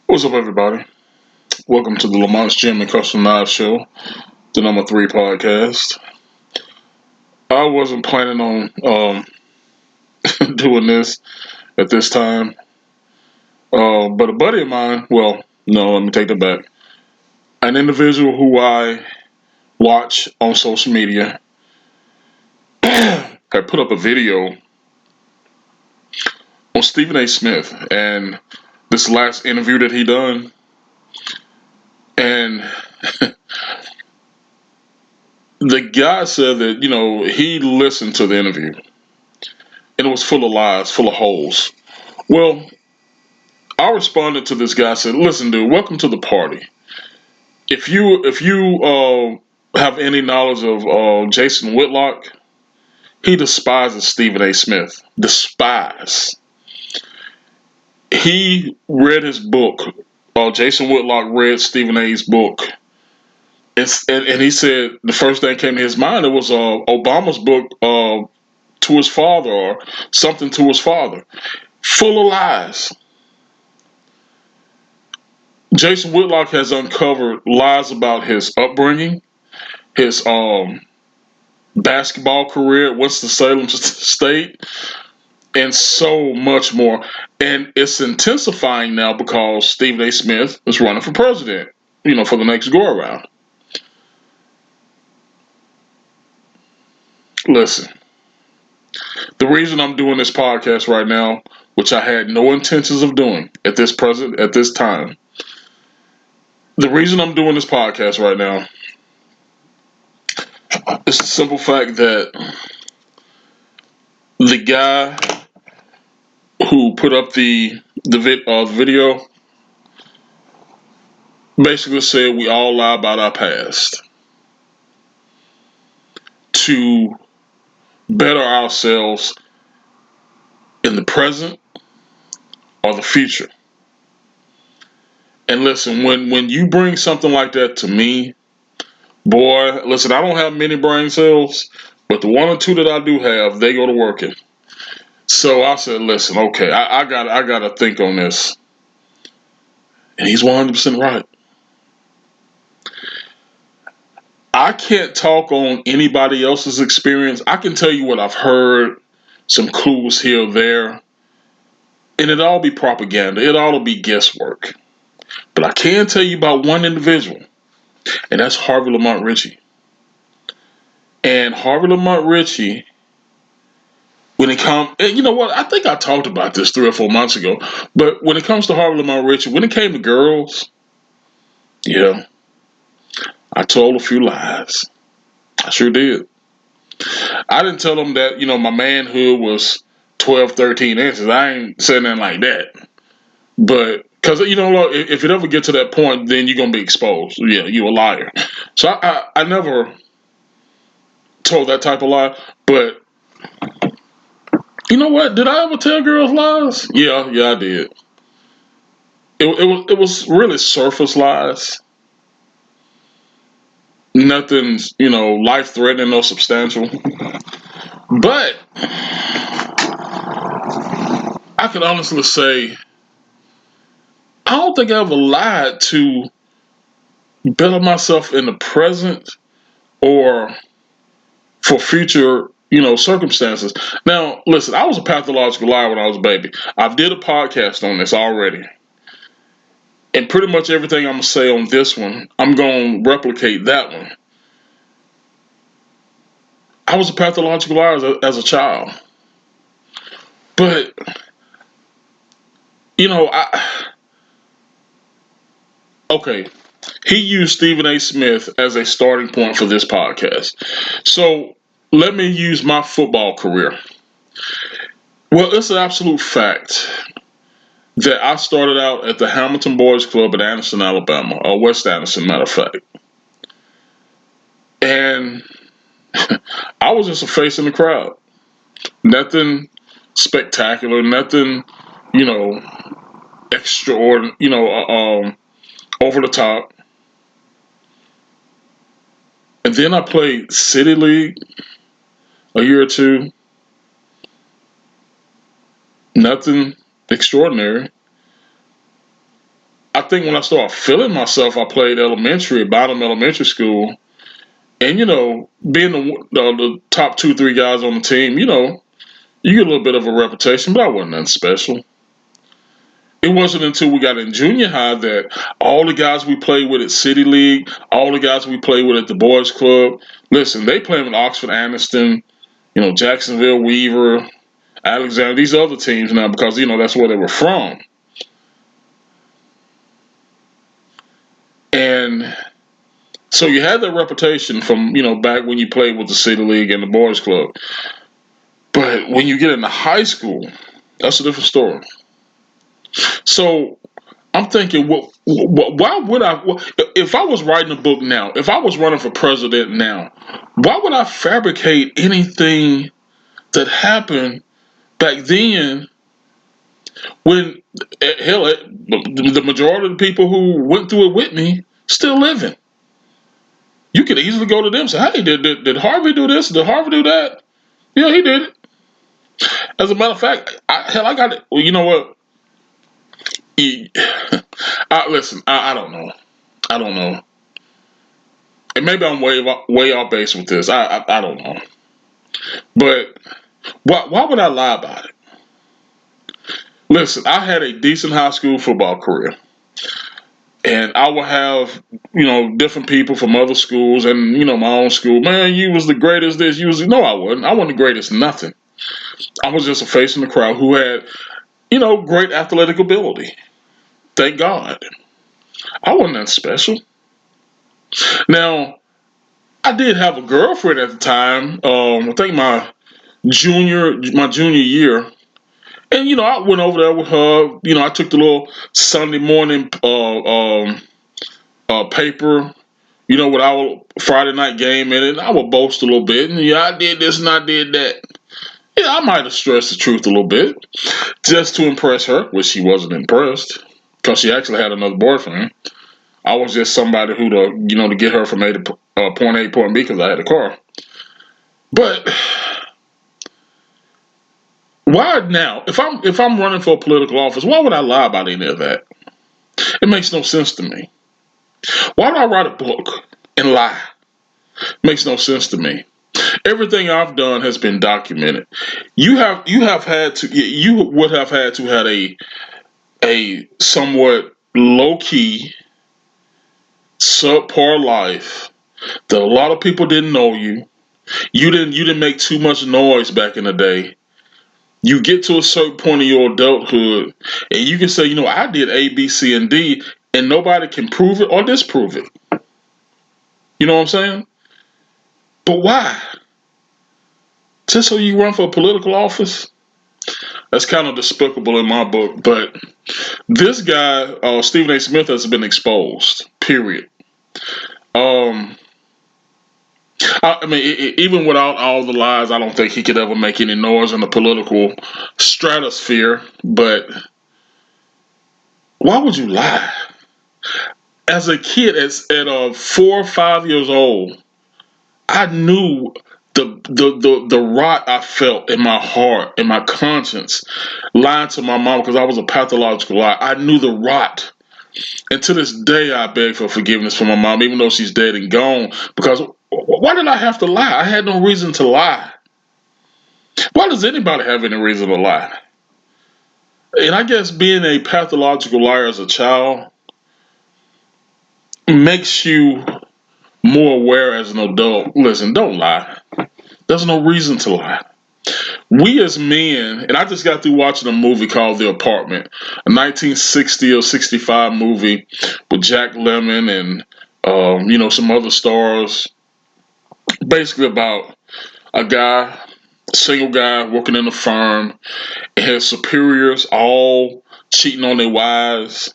What's up, everybody? Welcome to the Lamont's Gym and Custom Knives Show, the number 3 podcast. I wasn't planning on doing this at this time, but a buddy of mine, well, no, let me take that back. An individual who I watch on social media had put up a video on Stephen A. Smith and this last interview that he done, and the guy said that, he listened to the interview and it was full of lies, full of holes. Well, I responded to this guy. I said, "Listen, dude, welcome to the party. If you have any knowledge of Jason Whitlock, he despises Stephen A. Smith. Despise. He read his book. Jason Whitlock read Stephen A.'s book, and he said the first thing came to his mind it was Obama's book to his father or something to his father, full of lies." Jason Whitlock has uncovered lies about his upbringing, his basketball career at Winston-Salem State, and so much more. And it's intensifying now because Stephen A. Smith is running for president, for the next go around. Listen, the reason I'm doing this podcast right now, which I had no intentions of doing at this time, the reason I'm doing this podcast right now is the simple fact that the guy who put up the video basically said we all lie about our past to better ourselves in the present or the future. And listen, when you bring something like that to me, boy, listen, I don't have many brain cells, but the one or two that I do have, they go to working. So I said, listen, okay, I gotta think on this. And he's 100% right. I can't talk on anybody else's experience. I can tell you what I've heard, some clues here or there, and it'll all be propaganda. It'll all be guesswork. But I can tell you about one individual, and that's Harvey Lamont Ritchie. And Harvey Lamont Ritchie, when it comes, you know what? I think I talked about this 3 or 4 months ago. But when it comes to Harvey Lamont Ritchie, when it came to girls, yeah, I told a few lies. I sure did. I didn't tell them that, my manhood was 12, 13 inches. I ain't saying nothing like that. But, because, if it ever get to that point, then you're going to be exposed. Yeah, you a liar. So I never told that type of lie. But, you know what? Did I ever tell girls lies? Yeah, I did. It was really surface lies. Nothing's, life threatening or substantial. But I can honestly say I don't think I ever lied to better myself in the present or for future, circumstances. Now, listen, I was a pathological liar when I was a baby. I did a podcast on this already. And pretty much everything I'm going to say on this one, I'm going to replicate that one. I was a pathological liar as a child. But, okay, he used Stephen A. Smith as a starting point for this podcast. So let me use my football career. Well, it's an absolute fact that I started out at the Hamilton Boys Club in Anderson, Alabama, or West Anderson, matter of fact. And I was just a face in the crowd. Nothing spectacular, nothing, extraordinary, over the top. And then I played City League a year or two. Nothing extraordinary. I think when I started feeling myself, I played elementary at Bottom Elementary School, and being the top 2, 3 guys on the team, you get a little bit of a reputation, but I wasn't nothing special. It wasn't until we got in junior high that all the guys we played with at City League, all the guys we played with at the Boys Club, listen, they playing with Oxford Anniston, Jacksonville Weaver, Alexander, these other teams now because that's where they were from. And so you had that reputation from back when you played with the City League and the Boys Club. But when you get into high school, that's a different story. So I'm thinking, why would I? If I was writing a book now, if I was running for president now, why would I fabricate anything that happened back then when, hell, the majority of the people who went through it with me still living? You could easily go to them and say, hey, did Harvey do this? Did Harvey do that? Yeah, he did it. As a matter of fact, I got it. Well, you know what? Listen, I don't know. I don't know. And maybe I'm way off base with this. I don't know. But why would I lie about it? Listen, I had a decent high school football career. And I would have, different people from other schools and, my own school. Man, you was the greatest this. No, I wasn't. I wasn't the greatest nothing. I was just a face in the crowd who had, great athletic ability. Thank God. I wasn't that special. Now, I did have a girlfriend at the time. I think my junior year, and I went over there with her. I took the little Sunday morning paper, with our Friday night game in it. And I would boast a little bit, and I did this and I did that. Yeah, I might have stressed the truth a little bit, just to impress her, which she wasn't impressed, because she actually had another boyfriend. I was just somebody who to get her from point A to point B because I had a car. But why now? If I'm running for a political office, why would I lie about any of that? It makes no sense to me. Why would I write a book and lie? It makes no sense to me. Everything I've done has been documented. You would have had to had a somewhat low key subpar life that a lot of people didn't know you. You didn't make too much noise back in the day. You get to a certain point in your adulthood, and you can say, I did A, B, C, and D, and nobody can prove it or disprove it. You know what I'm saying? But why? Just so you run for a political office? That's kind of despicable in my book. But this guy, Stephen A. Smith, has been exposed. Period. Um, I mean, even without all the lies, I don't think he could ever make any noise in the political stratosphere. But why would you lie? As a kid, at 4 or 5 years old, I knew the rot I felt in my heart, in my conscience, lying to my mom because I was a pathological liar. I knew the rot. And to this day, I beg for forgiveness from my mom, even though she's dead and gone. Because why did I have to lie? I had no reason to lie. Why does anybody have any reason to lie? And I guess being a pathological liar as a child makes you more aware as an adult. Listen, don't lie. There's no reason to lie. We as men, and I just got through watching a movie called The Apartment, a 1960 or 65 movie with Jack Lemmon and some other stars. Basically about a guy, single guy working in a firm, and his superiors all cheating on their wives,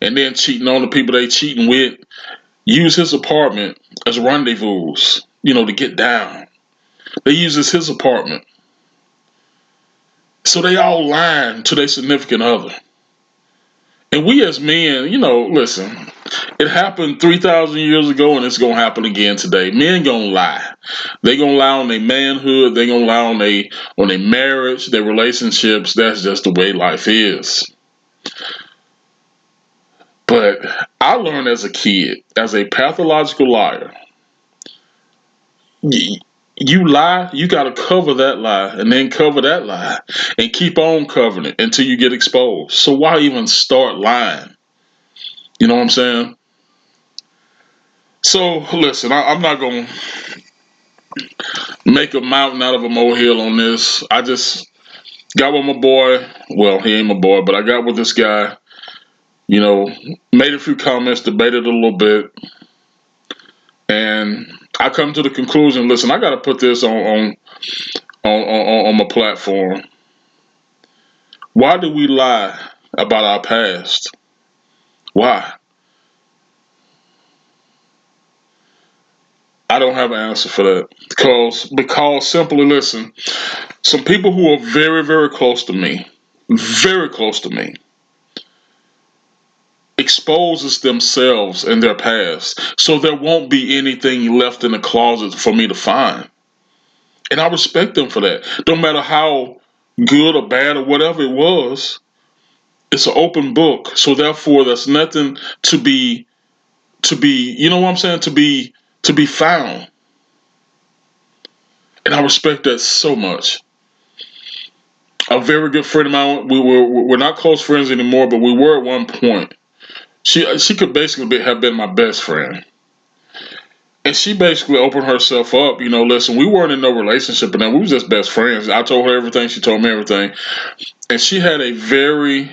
and then cheating on the people they cheating with. Use his apartment as rendezvous, to get down. They uses his apartment. So they all lying to their significant other. And we as men, listen, it happened 3,000 years ago and it's going to happen again today. Men going to lie. They going to lie on their manhood. They going to lie on their marriage, their relationships. That's just the way life is. But I learned as a kid, as a pathological liar, y- you lie, you got to cover that lie and then cover that lie and keep on covering it until you get exposed. So why even start lying? You know what I'm saying? So listen, I'm not going to make a mountain out of a molehill on this. I just got with my boy. Well, he ain't my boy, but I got with this guy. You know, made a few comments, debated a little bit, and I come to the conclusion. Listen, I got to put this on my platform. Why do we lie about our past? Why? I don't have an answer for that. Because simply listen, some people who are very, very close to me, exposes themselves in their past. So there won't be anything left in the closet for me to find. And I respect them for that. No matter how good or bad or whatever it was, it's an open book. So therefore there's nothing to be, you know what I'm saying, to be found. And I respect that so much. A very good friend of mine, we're not close friends anymore, but we were at one point. She could basically have been my best friend. And she basically opened herself up. You know, listen, we weren't in no relationship, and then we was just best friends. I told her everything, she told me everything, and she had a very,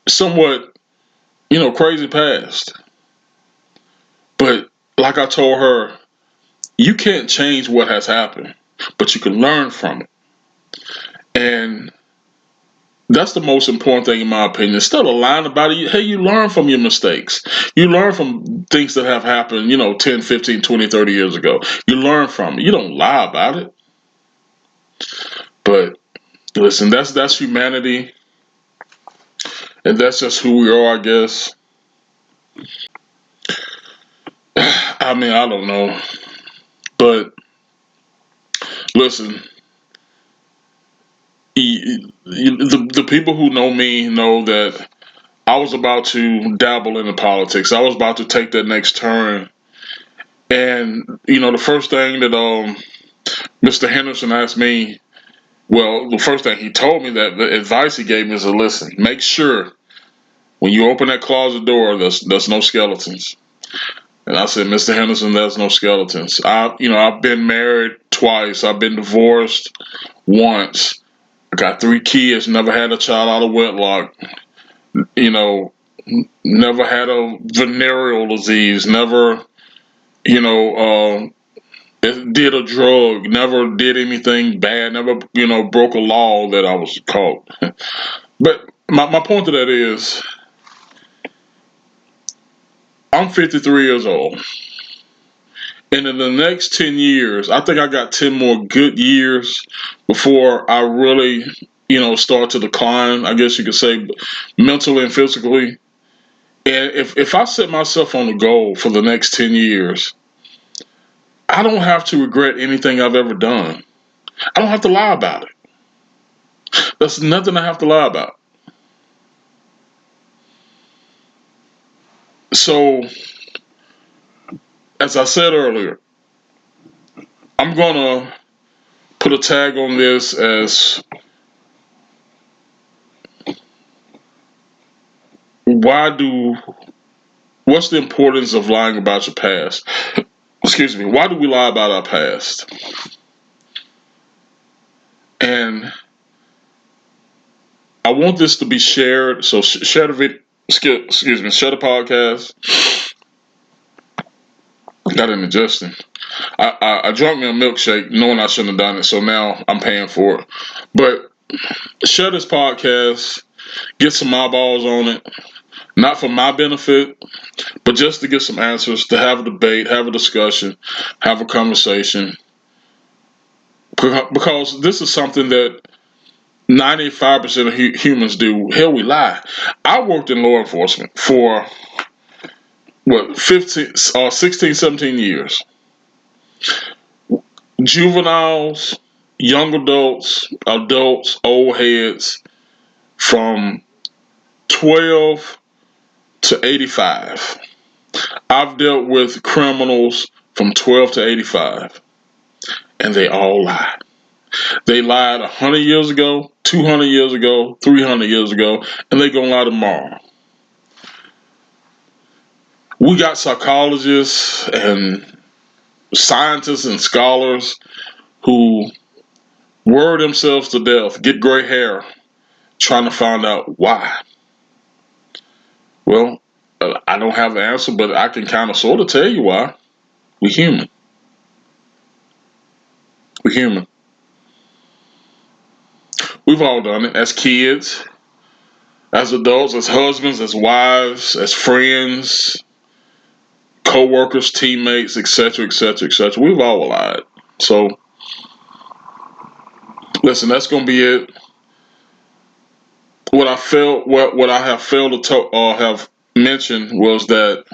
somewhat, crazy past. But like I told her, you can't change what has happened, but you can learn from it, and that's the most important thing in my opinion. Instead of lying about it, hey, you learn from your mistakes. You learn from things that have happened, 10, 15, 20, 30 years ago. You learn from it. You don't lie about it. But listen, that's humanity, and that's just who we are, I guess. I mean, I don't know, but listen, the people who know me know that I was about to dabble into politics. I was about to take that next turn, and the first thing that Mr. Henderson asked me, well, the first thing he told me, that the advice he gave me is to listen, make sure when you open that closet door, there's no skeletons. And I said, Mr. Henderson, there's no skeletons. I've been married twice. I've been divorced once. I got 3 kids. Never had a child out of wedlock. You know, never had a venereal disease. Never, you know, did a drug. Never did anything bad. Never, broke a law that I was caught. But my point to that is, I'm 53 years old. And in the next 10 years, I think I got 10 more good years before I really, start to decline, I guess you could say, mentally and physically. And if I set myself on a goal for the next 10 years, I don't have to regret anything I've ever done. I don't have to lie about it. There's nothing I have to lie about. So, as I said earlier, I'm going to put a tag on this as why do what's the importance of lying about your past? Excuse me. Why do we lie about our past? And I want this to be shared. So share the video. Excuse me. Share the podcast. Got indigestion. I drank me a milkshake knowing I shouldn't have done it. So now I'm paying for it. But share this podcast. Get some eyeballs on it. Not for my benefit, but just to get some answers, to have a debate, have a discussion, have a conversation. Because this is something that 95% of humans do. Hell, we lie. I worked in law enforcement for what, 15 or 16, 17 years. Juveniles, young adults, old heads from 12 to 85. I've dealt with criminals from 12 to 85, and they all lied. They lied 100 years ago, 200 years ago, 300 years ago, and they're going to lie tomorrow. We got psychologists and scientists and scholars who worry themselves to death, get gray hair, trying to find out why. Well, I don't have the answer, but I can kind of sort of tell you why. We're human. We're human. We've all done it as kids, as adults, as husbands, as wives, as friends, co-workers, teammates, etc., etc., etc. We've all lied. So, listen, that's going to be it. What I have failed to have mentioned was that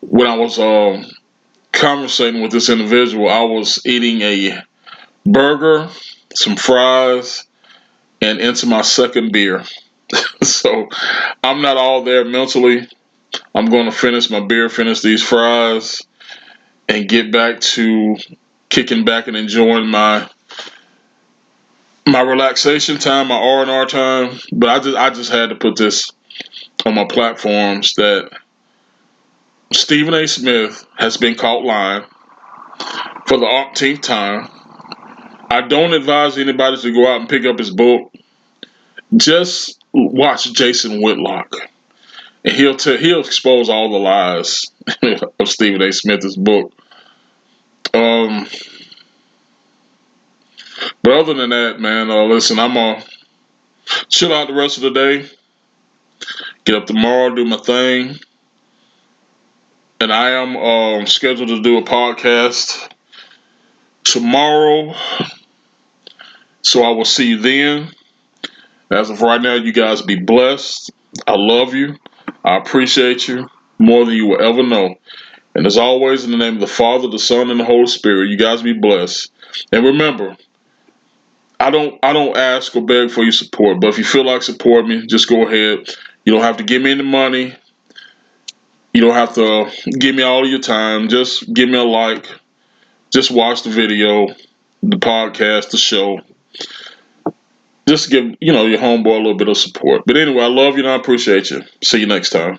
when I was conversating with this individual, I was eating a burger, some fries, and into my second beer. So I'm not all there mentally. I'm going to finish my beer, finish these fries, and get back to kicking back and enjoying my relaxation time, my R&R time. But I just had to put this on my platforms that Stephen A. Smith has been caught lying for the umpteenth time. I don't advise anybody to go out and pick up his book. Just watch Jason Whitlock, and he'll expose all the lies of Stephen A. Smith's book. Um, but other than that, man, listen, I'm gonna chill out the rest of the day. Get up tomorrow, do my thing, and I am scheduled to do a podcast tomorrow. So I will see you then. As of right now, you guys be blessed. I love you. I appreciate you more than you will ever know. And as always, in the name of the Father, the Son, and the Holy Spirit, you guys be blessed. And remember, I don't ask or beg for your support, but if you feel like supporting me, just go ahead. You don't have to give me any money. You don't have to give me all of your time. Just give me a like. Just watch the video, the podcast, the show. Just give your homeboy a little bit of support. But anyway, I love you and I appreciate you. See you next time.